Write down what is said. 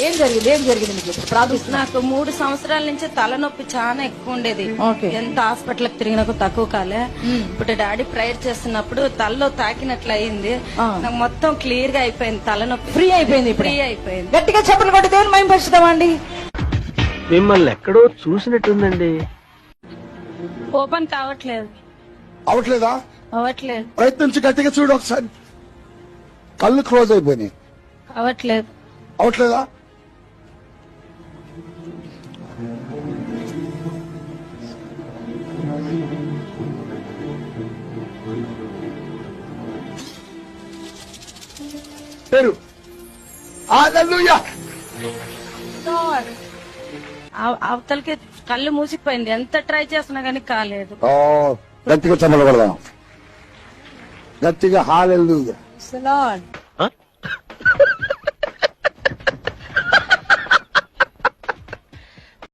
ఏం జరిగింది మీకు ప్రార్థిస్తున్నా? నాకు 3 సంవత్సరాల నుంచి తలనొప్పి చాలా ఎక్కువ ఉండేది. ఎంత హాస్పిటల్ కి తిరిగినా తక్కువ కాలే. ఇప్పుడు డాడీ ప్రేయర్ చేస్తున్నప్పుడు తలలో తాకినట్లు అయింది. నాకు మొత్తం క్లియర్ గా అయిపోయింది, తలనొప్పి ఫ్రీ అయిపోయింది. గట్టిగా చెప్పలు కొట్టి దేవుని మహిమ పరుచుదామండి. మిమ్మల్ని ఎక్కడో చూసినట్టుందండి. ఓపెన్ కావట్లేదు. అవట్లేదా? అవ్వట్లేదు. ప్రయత్నించి గట్టిగా చూడు ఒకసారి. కళ్ళు క్లోజ్ అయిపోయినాయి. అవ్వట్లేదు. అవట్లేదా? పేరు హల్లెలూయా. అవతలకి కళ్ళు మూసిపోయింది, ఎంత ట్రై చేస్తున్నా గానీ కాలేదు. గట్టిగా చమలగలదాం, గట్టిగా హల్లెలూయా.